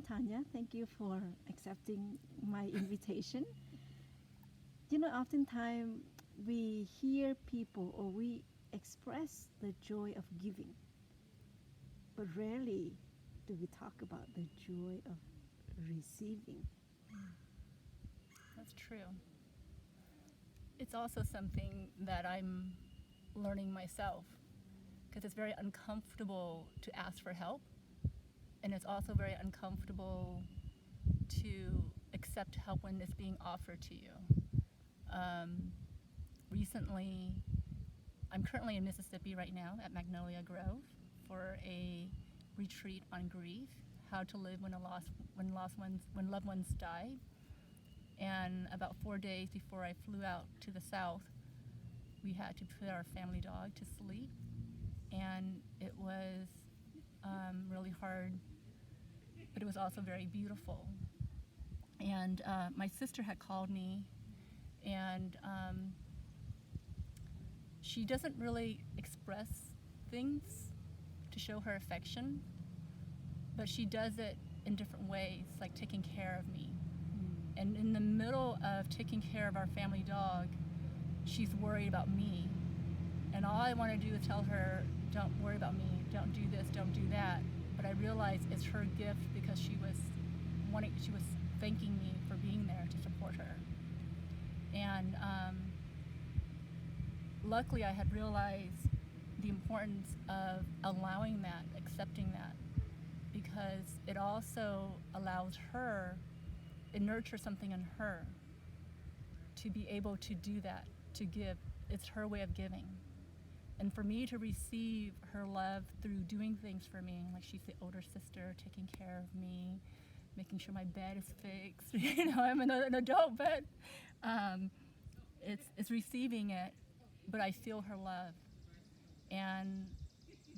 Tanya. Thank you for accepting my invitation. You know, oftentimes we hear people or we express the joy of giving, but rarely do we talk about the joy of receiving. That's true. It's also something that I'm learning myself because it's very uncomfortable to ask for help, and it's also very uncomfortable to accept help when it's being offered to you. Recently, I'm currently in Mississippi right now at Magnolia Grove for a retreat on grief, how to live when loved ones die. And about 4 days before I flew out to the south, we had to put our family dog to sleep, and it was really hard, but it was also very beautiful. And my sister had called me, and she doesn't really express things to show her affection, but she does it in different ways, like taking care of me. And in the middle of taking care of our family dog, she's worried about me. And all I want to do is tell her, don't worry about me, don't do this, don't do that. But I realize it's her gift because she was thanking me for being there to support her. And luckily I had realized the importance of allowing that, accepting that, because it also allows her, it nurtures something in her to be able to do that, to give. It's her way of giving. And for me to receive her love through doing things for me, like she's the older sister, taking care of me, making sure my bed is fixed. You know, I'm an adult, but it's receiving it, but I feel her love. And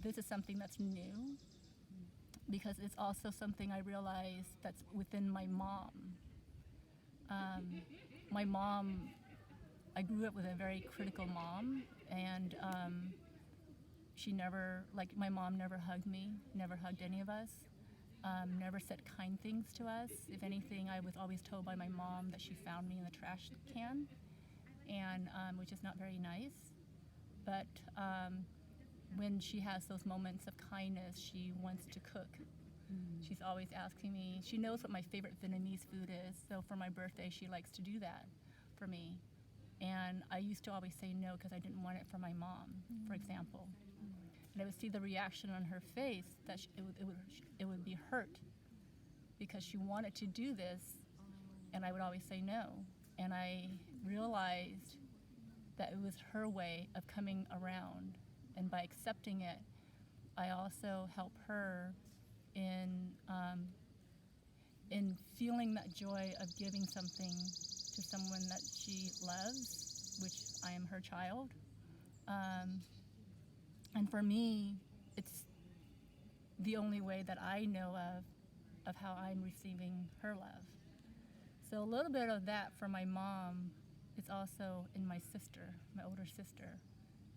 this is something that's new because it's also something I realize that's within my mom. My mom, I grew up with a very critical mom, and she never, like my mom never hugged me, never hugged any of us, never said kind things to us. If anything, I was always told by my mom that she found me in the trash can, and which is not very nice. But when she has those moments of kindness, she wants to cook. She's always asking me, she knows what my favorite Vietnamese food is, so for my birthday she likes to do that for me. And I used to always say no because I didn't want it for my mom, for example. And I would see the reaction on her face that it would be hurt because she wanted to do this, and I would always say no. And I realized that it was her way of coming around, and by accepting it, I also help her in feeling that joy of giving something to someone that she loves, which I am her child. And for me, it's the only way that I know of how I'm receiving her love. So a little bit of that for my mom is also in my sister, my older sister,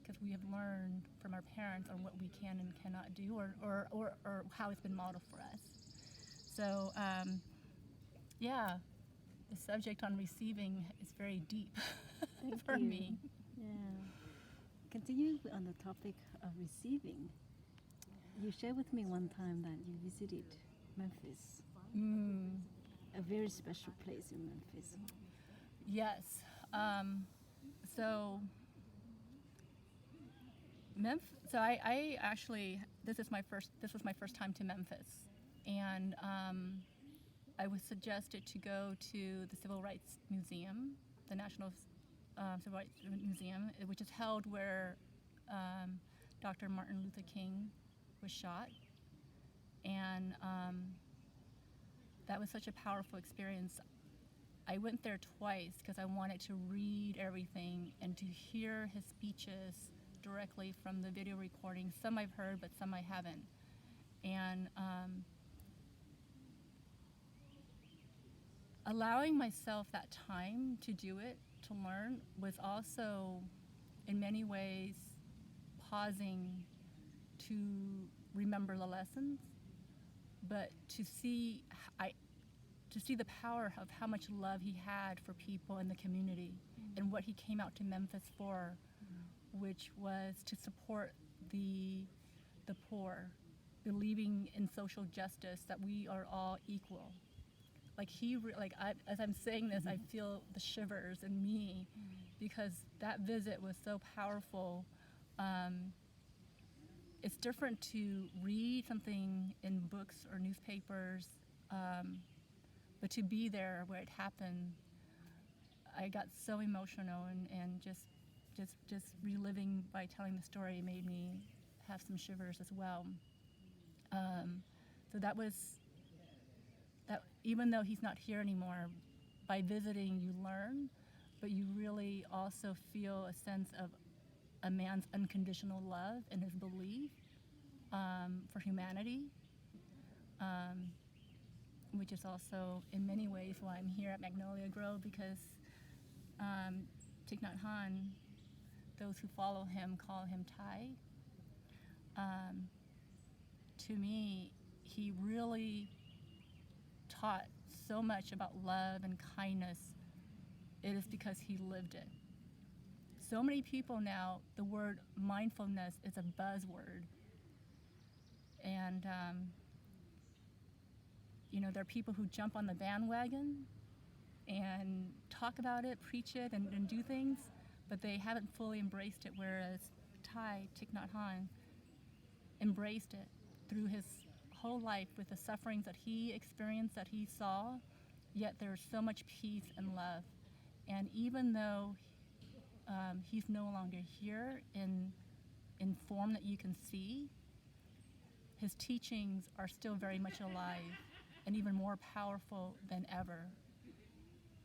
because we have learned from our parents on what we can and cannot do, or how it's been modeled for us. So, yeah, the subject on receiving is very deep for me. Yeah. Continuing on the topic of receiving, you shared with me one time that you visited Memphis, a very special place in Memphis. Yes. So I actually, this was my first time to Memphis, and I was suggested to go to the Civil Rights Museum, the National Civil Rights Museum, which is held where Dr. Martin Luther King was shot. And that was such a powerful experience. I went there twice because I wanted to read everything and to hear his speeches directly from the video recording. Some I've heard, but some I haven't. And allowing myself that time to do it, to learn, was also in many ways pausing to remember the lessons, but to see the power of how much love he had for people in the community and what he came out to Memphis for, which was to support the poor, believing in social justice, that we are all equal. Like as I'm saying this, I feel the shivers in me because that visit was so powerful. It's different to read something in books or newspapers, but to be there where it happened, I got so emotional, and just reliving by telling the story made me have some shivers as well. So that was that. Even though he's not here anymore, by visiting you learn, but you really also feel a sense of a man's unconditional love and his belief for humanity, which is also in many ways why I'm here at Magnolia Grove, because Thich Nhat Hanh, those who follow him call him Thai. To me, he really taught so much about love and kindness. It is because he lived it. So many people now, the word mindfulness is a buzzword. And, there are people who jump on the bandwagon and talk about it, preach it, and do things, but they haven't fully embraced it, whereas Thich Nhat Hanh, embraced it through his whole life with the sufferings that he experienced, that he saw, yet there's so much peace and love. And even though he's no longer here in form that you can see, his teachings are still very much alive and even more powerful than ever.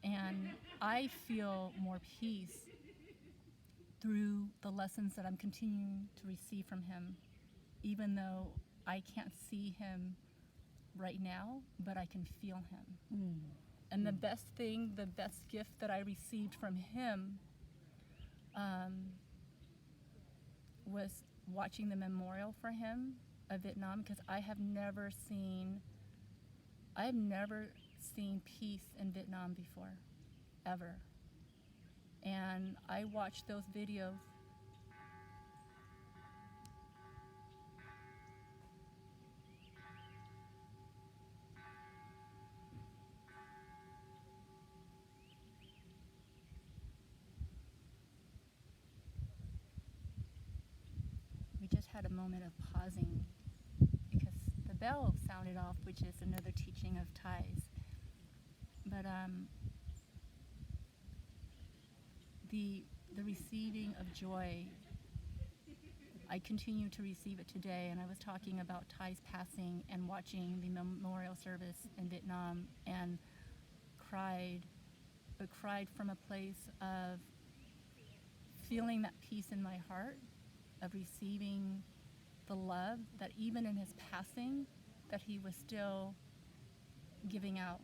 And I feel more peace through the lessons that I'm continuing to receive from him, even though I can't see him right now, but I can feel him. And the best gift that I received from him was watching the memorial for him of Vietnam, because I have never seen peace in Vietnam before, ever. And I watched those videos. We just had a moment of pausing because the bell sounded off, which is another teaching of Thais. But the receiving of joy, I continue to receive it today. And I was talking about Thai's passing and watching the memorial service in Vietnam and cried from a place of feeling that peace in my heart, of receiving the love that even in his passing, that he was still giving out.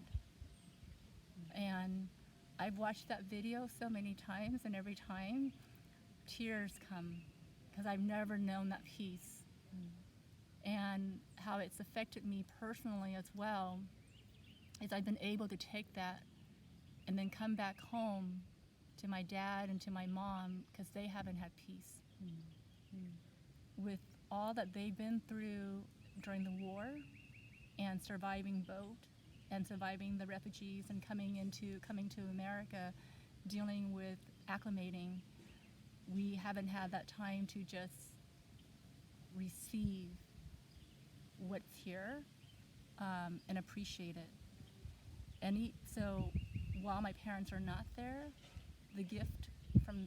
And I've watched that video so many times, and every time tears come, because I've never known that peace. And how it's affected me personally as well is I've been able to take that and then come back home to my dad and to my mom, because they haven't had peace. With all that they've been through during the war and surviving boat and surviving the refugees and coming to America, dealing with acclimating, we haven't had that time to just receive what's here and appreciate it. And so while my parents are not there, the gift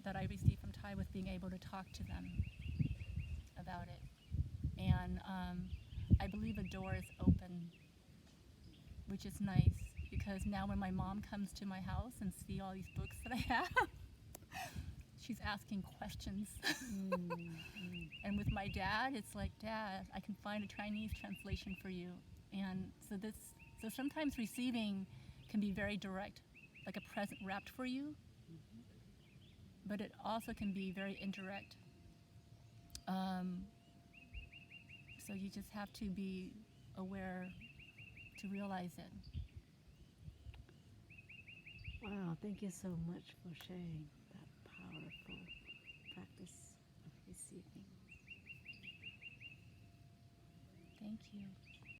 that I received from Thai was being able to talk to them about it. And I believe a door is open, which is nice, because now when my mom comes to my house and see all these books that I have, she's asking questions. And with my dad, it's like, Dad, I can find a Chinese translation for you. And so sometimes receiving can be very direct, like a present wrapped for you, but it also can be very indirect. So you just have to be aware to realize it. Wow, thank you so much for sharing that powerful practice of receiving. Thank you.